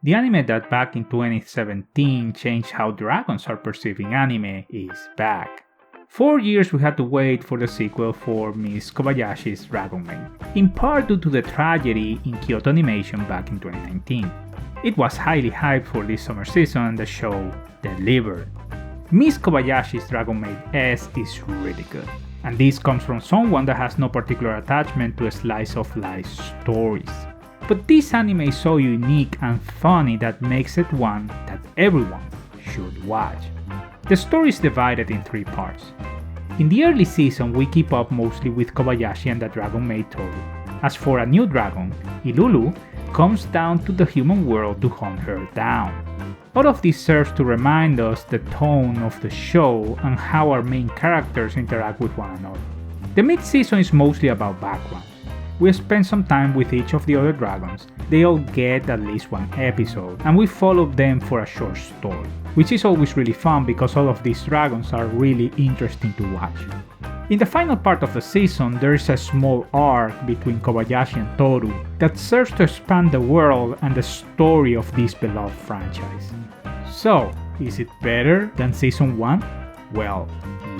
The anime that back in 2017 changed how dragons are perceiving anime is back. 4 years we had to wait for the sequel for Miss Kobayashi's Dragon Maid, in part due to the tragedy in Kyoto Animation back in 2019. It was highly hyped for this summer season and the show delivered. Miss Kobayashi's Dragon Maid S is really good, and this comes from someone that has no particular attachment to slice of life stories. But this anime is so unique and funny that makes it one that everyone should watch. The story is divided in 3 parts. In the early season, we keep up mostly with Kobayashi and the Dragon Maid Toru. As for a new dragon, Ilulu comes down to the human world to hunt her down. All of this serves to remind us the tone of the show and how our main characters interact with one another. The mid-season is mostly about background. We spend some time with each of the other dragons, they all get at least 1 episode, and we follow them for a short story, which is always really fun because all of these dragons are really interesting to watch. In the final part of the season, there is a small arc between Kobayashi and Toru that serves to expand the world and the story of this beloved franchise. So, is it better than Season 1? Well,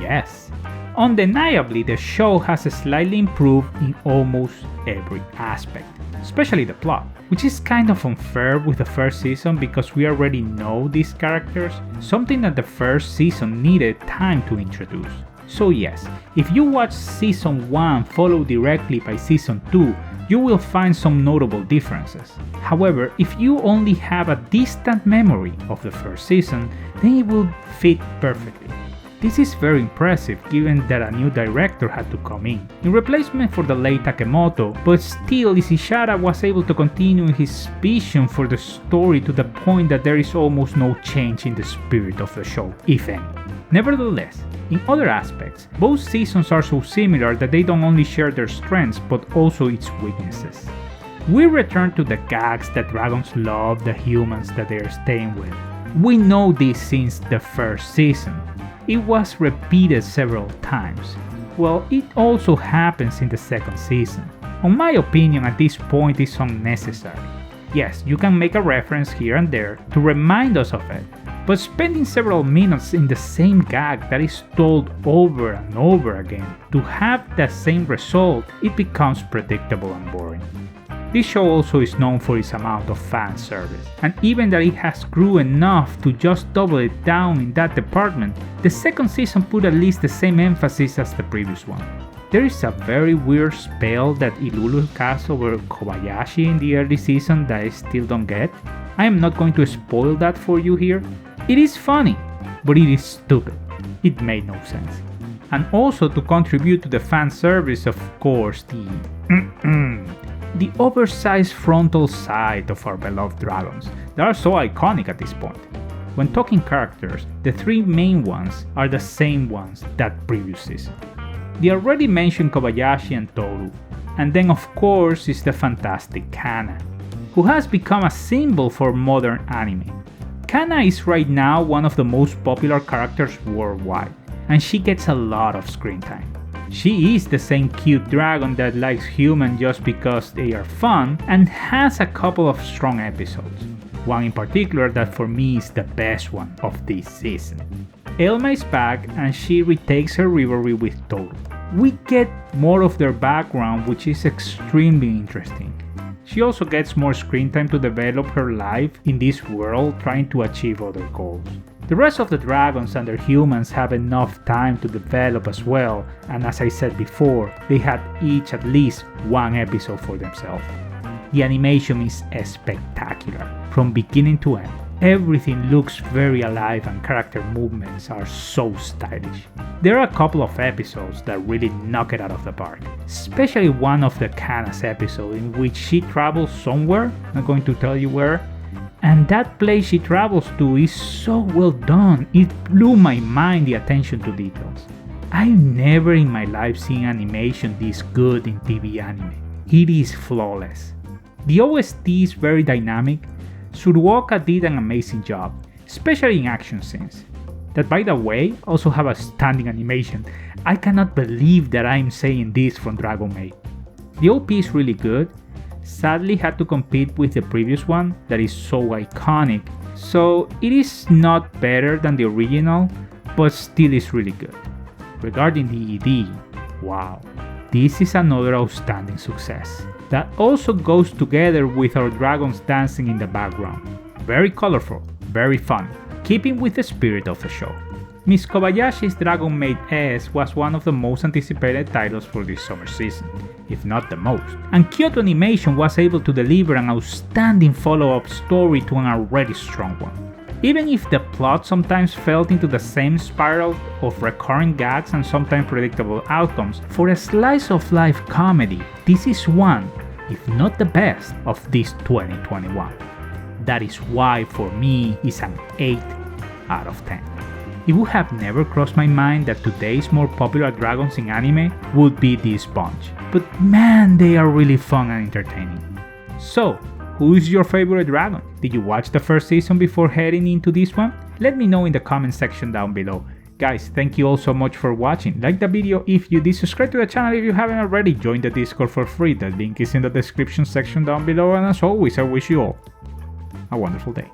yes. Undeniably, the show has slightly improved in almost every aspect, especially the plot, which is kind of unfair with the first season because we already know these characters, something that the first season needed time to introduce. So yes, if you watch Season 1 followed directly by Season 2, you will find some notable differences. However, if you only have a distant memory of the first season, then it will fit perfectly. This is very impressive given that a new director had to come in replacement for the late Takemoto, but still Ishihara was able to continue his vision for the story to the point that there is almost no change in the spirit of the show, if any. Nevertheless, in other aspects, both seasons are so similar that they don't only share their strengths but also its weaknesses. We return to the gags that dragons love the humans that they are staying with. We know this since the first season. It was repeated several times. Well, it also happens in the second season. In my opinion, at this point it's unnecessary. Yes, you can make a reference here and there to remind us of it, but spending several minutes in the same gag that is told over and over again to have the same result, it becomes predictable and boring. This show also is known for its amount of fan service, and even that it has grew enough to just double it down in that department, the second season put at least the same emphasis as the previous one. There is a very weird spell that Ilulu casts over Kobayashi in the early season that I still don't get. I am not going to spoil that for you here. It is funny, but it is stupid. It made no sense. And also to contribute to the fan service, of course, the oversized frontal side of our beloved dragons that are so iconic at this point. When talking characters, the 3 main ones are the same ones that previous season. The already mentioned Kobayashi and Toru, and then of course is the fantastic Kana, who has become a symbol for modern anime. Kana is right now one of the most popular characters worldwide, and she gets a lot of screen time. She is the same cute dragon that likes humans just because they are fun and has a couple of strong episodes. One in particular that for me is the best one of this season. Elma is back and she retakes her rivalry with Toru. We get more of their background, which is extremely interesting. She also gets more screen time to develop her life in this world trying to achieve other goals. The rest of the dragons and their humans have enough time to develop as well, and as I said before, they had each at least 1 episode for themselves. The animation is spectacular, from beginning to end. Everything looks very alive and character movements are so stylish. There are a couple of episodes that really knock it out of the park, especially one of the Kana's episode in which she travels somewhere, I'm not going to tell you where, and that place she travels to is so well done, it blew my mind the attention to details. I've never in my life seen animation this good in TV anime. It is flawless. The OST is very dynamic. Tsuruoka did an amazing job, especially in action scenes. That by the way, also have a stunning animation. I cannot believe that I'm saying this from Dragon Maid. The OP is really good. sadly had to compete with the previous one that is so iconic, so it is not better than the original, but still is really good. Regarding the ED, wow, this is another outstanding success that also goes together with our dragons dancing in the background. Very colorful, very fun, keeping with the spirit of the show. Ms. Kobayashi's Dragon Maid S was one of the most anticipated titles for this summer season, if not the most, and Kyoto Animation was able to deliver an outstanding follow-up story to an already strong one. Even if the plot sometimes fell into the same spiral of recurring gags and sometimes predictable outcomes, for a slice-of-life comedy, this is one, if not the best, of this 2021. That is why for me it's an 8 out of 10. It would have never crossed my mind that today's more popular dragons in anime would be this bunch, but man, they are really fun and entertaining. So, who is your favorite dragon? Did you watch the first season before heading into this one? Let me know in the comment section down below. Guys, thank you all so much for watching. Like the video if you did, subscribe to the channel if you haven't already, join the Discord for free, the link is in the description section down below, and as always I wish you all a wonderful day.